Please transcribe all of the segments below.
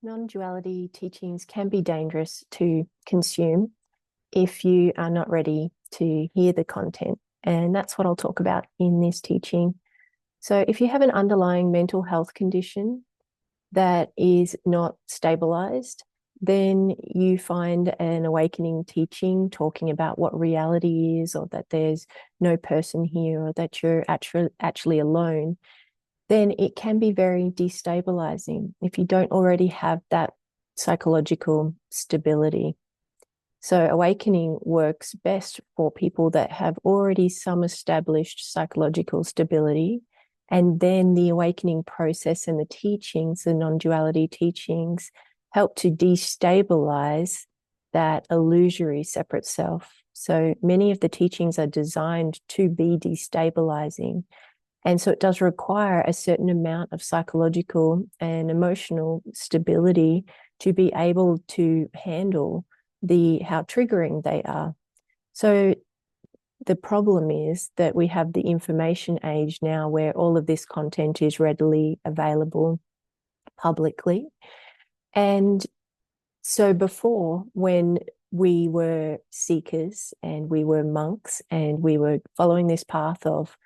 Non-duality teachings can be dangerous to consume if you are not ready to hear the content. And that's what I'll talk about in this teaching. So if you have an underlying mental health condition that is not stabilized, then you find an awakening teaching talking about what reality is, or that there's no person here, or that you're actually alone, then it can be very destabilizing if you don't already have that psychological stability. So awakening works best for people that have already some established psychological stability. And then the awakening process and the teachings, the non-duality teachings, help to destabilize that illusory separate self. So many of the teachings are designed to be destabilizing. And so it does require a certain amount of psychological and emotional stability to be able to handle how triggering they are. So the problem is that we have the information age now where all of this content is readily available publicly. And so before, when we were seekers and we were monks and we were following this path of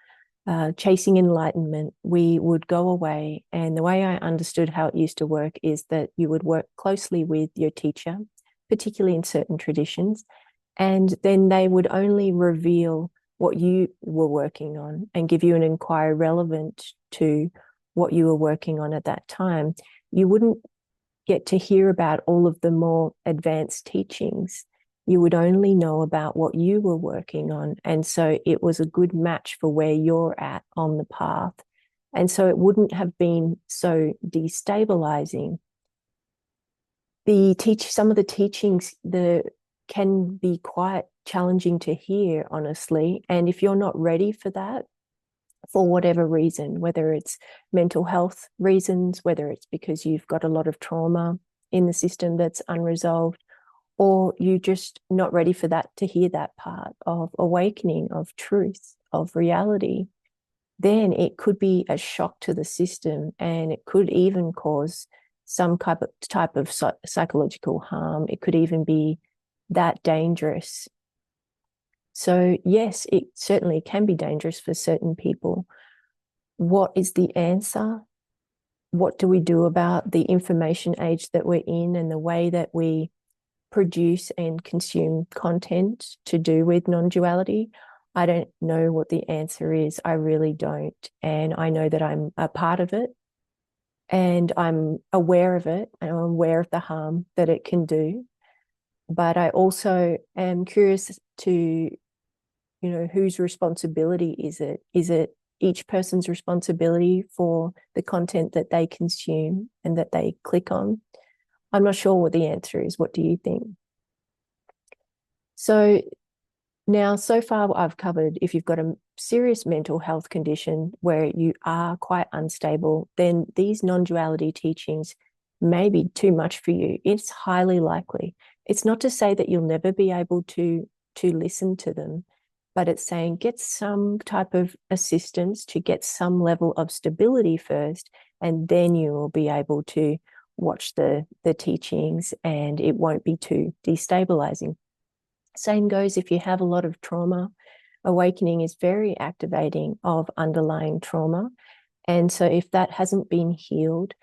chasing enlightenment, we would go away. And the way I understood how it used to work is that you would work closely with your teacher, particularly in certain traditions, and then they would only reveal what you were working on and give you an inquiry relevant to what you were working on at that time. You wouldn't get to hear about all of the more advanced teachings. You would only know about what you were working on. And so it was a good match for where you're at on the path. And so it wouldn't have been so destabilizing. Some of the teachings can be quite challenging to hear, honestly. And if you're not ready for that, for whatever reason, whether it's mental health reasons, whether it's because you've got a lot of trauma in the system that's unresolved, or you're just not ready for that, to hear that part of awakening, of truth, of reality, then it could be a shock to the system, and it could even cause some type of psychological harm. It could even be that dangerous. So yes, it certainly can be dangerous for certain people. What is the answer? What do we do about the information age that we're in and the way that we produce and consume content to do with non-duality? I don't know what the answer is. I really don't. And I know that I'm a part of it, and I'm aware of it, and I'm aware of the harm that it can do. But I also am curious to, whose responsibility is it? Is it each person's responsibility for the content that they consume and that they click on? I'm not sure what the answer is. What do you think? So now, so far, I've covered if you've got a serious mental health condition where you are quite unstable, then these non-duality teachings may be too much for you. It's highly likely. It's not to say that you'll never be able to listen to them, but it's saying get some type of assistance to get some level of stability first, and then you will be able to watch the teachings and it won't be too destabilizing. Same goes if you have a lot of trauma. Awakening is very activating of underlying trauma. And so if that hasn't been healed,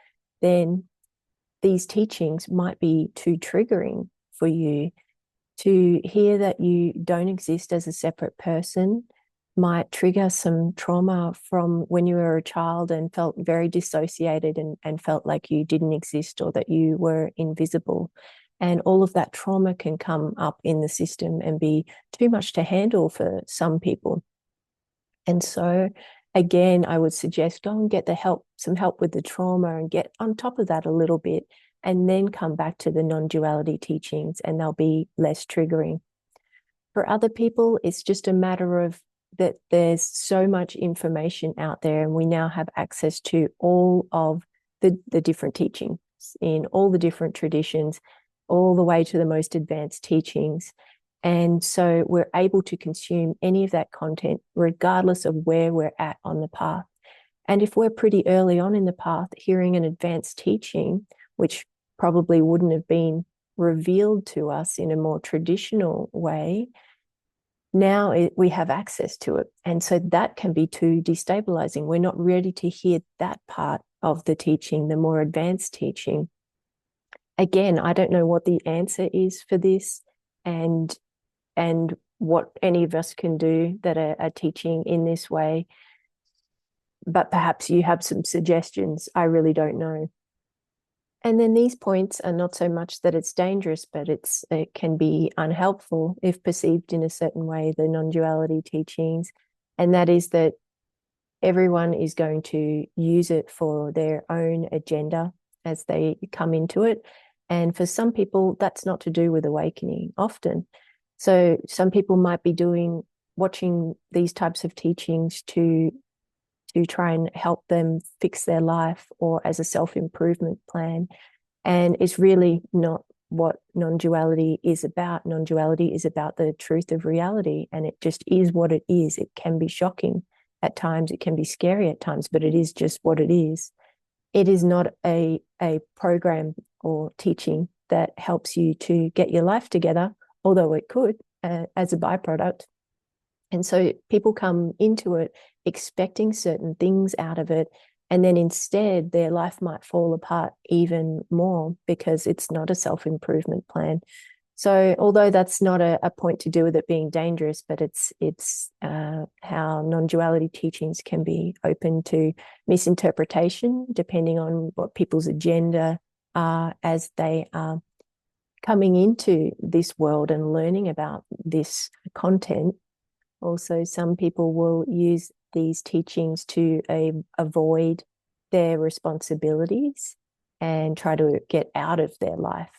then these teachings might be too triggering for you. To hear that you don't exist as a separate person might trigger some trauma from when you were a child and felt very dissociated and felt like you didn't exist or that you were invisible. And all of that trauma can come up in the system and be too much to handle for some people. And so, again, I would suggest go and get some help with the trauma, and get on top of that a little bit, and then come back to the non-duality teachings, and they'll be less triggering. For other people, it's just a matter of that there's so much information out there, and we now have access to all of the different teachings in all the different traditions, all the way to the most advanced teachings. And so we're able to consume any of that content regardless of where we're at on the path. And if we're pretty early on in the path, hearing an advanced teaching, which probably wouldn't have been revealed to us in a more traditional way, now we have access to it. And so that can be too destabilizing. We're not ready to hear that part of the teaching, the more advanced teaching. Again, I don't know what the answer is for this and what any of us can do that are teaching in this way. But perhaps you have some suggestions. I really don't know. And then these points are not so much that it's dangerous, but it can be unhelpful if perceived in a certain way, the non-duality teachings. And that is that everyone is going to use it for their own agenda as they come into it. And for some people, that's not to do with awakening often. So some people might be watching these types of teachings to try and help them fix their life or as a self-improvement plan. And it's really not what non-duality is about. Non-duality is about the truth of reality, and it just is what it is. It can be shocking at times, it can be scary at times, but it is just what it is. It is not a program or teaching that helps you to get your life together, although it could as a byproduct. And so people come into it expecting certain things out of it, and then instead their life might fall apart even more because it's not a self-improvement plan. So although that's not a point to do with it being dangerous, but it's how non-duality teachings can be open to misinterpretation depending on what people's agenda are as they are coming into this world and learning about this content. Also, some people will use these teachings to avoid their responsibilities and try to get out of their life.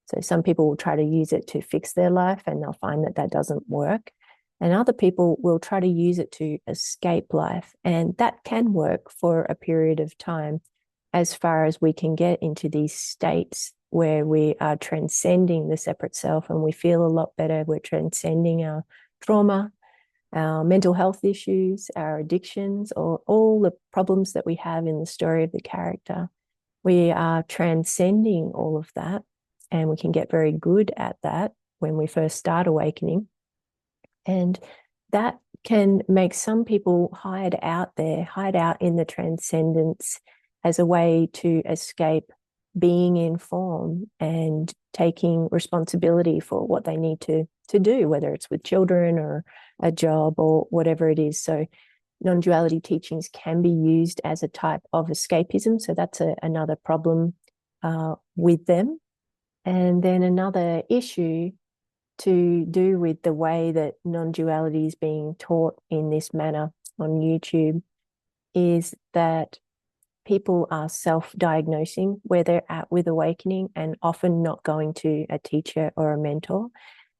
So some people will try to use it to fix their life, and they'll find that doesn't work. And other people will try to use it to escape life. And that can work for a period of time, as far as we can get into these states where we are transcending the separate self and we feel a lot better. We're transcending our trauma, our mental health issues, our addictions, or all the problems that we have in the story of the character. We are transcending all of that, and we can get very good at that when we first start awakening. And that can make some people hide out in the transcendence as a way to escape being in form and taking responsibility for what they need to do, whether it's with children or a job or whatever it is. So non-duality teachings can be used as a type of escapism. So that's another problem with them. And then another issue to do with the way that non-duality is being taught in this manner on YouTube is that people are self-diagnosing where they're at with awakening and often not going to a teacher or a mentor.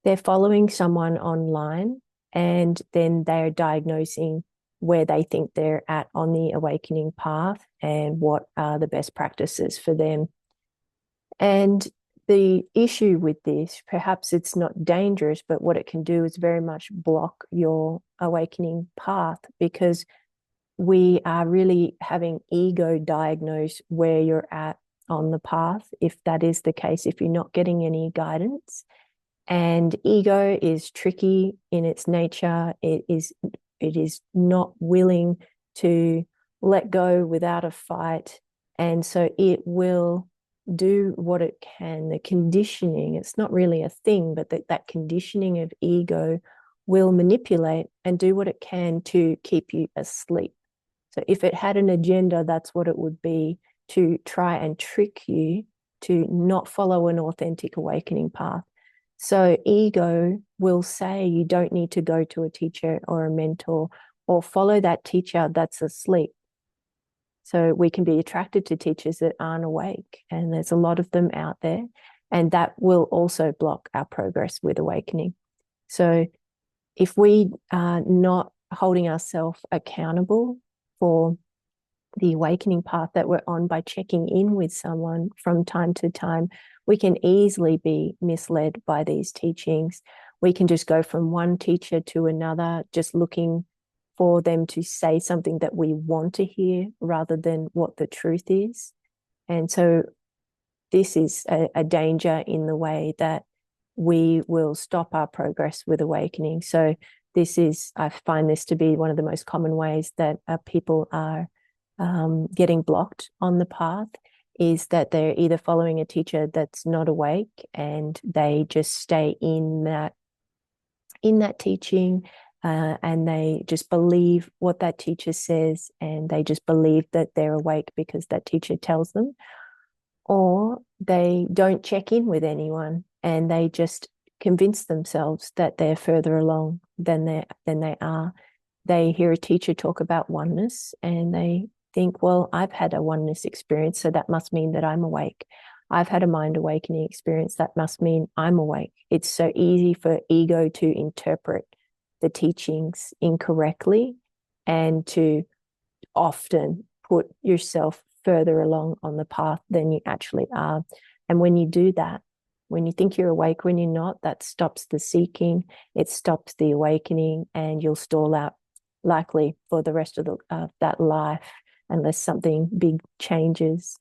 They're following someone online and then they're diagnosing where they think they're at on the awakening path and what are the best practices for them. And the issue with this, perhaps it's not dangerous, but what it can do is very much block your awakening path, because we are really having ego diagnose where you're at on the path, if that is the case, if you're not getting any guidance. And ego is tricky in its nature. It is not willing to let go without a fight. And so it will do what it can. The conditioning, it's not really a thing, but that conditioning of ego will manipulate and do what it can to keep you asleep. So if it had an agenda, that's what it would be, to try and trick you to not follow an authentic awakening path. So ego will say you don't need to go to a teacher or a mentor or follow that teacher that's asleep. So we can be attracted to teachers that aren't awake, and there's a lot of them out there, and that will also block our progress with awakening. So if we are not holding ourselves accountable for the awakening path that we're on by checking in with someone from time to time, we can easily be misled by these teachings. We can just go from one teacher to another, just looking for them to say something that we want to hear rather than what the truth is. And so this is a danger in the way that we will stop our progress with awakening. So I find this to be one of the most common ways that people are getting blocked on the path, is that they're either following a teacher that's not awake and they just stay in that teaching, and they just believe what that teacher says, and they just believe that they're awake because that teacher tells them, or they don't check in with anyone and they just convince themselves that they're further along than they are. They hear a teacher talk about oneness and they think, well, I've had a oneness experience, so that must mean that I'm awake. I've had a mind awakening experience, that must mean I'm awake. It's so easy for ego to interpret the teachings incorrectly and to often put yourself further along on the path than you actually are. And when you do that, when you think you're awake when you're not, that stops the seeking, it stops the awakening, and you'll stall out likely for the rest of that life unless something big changes.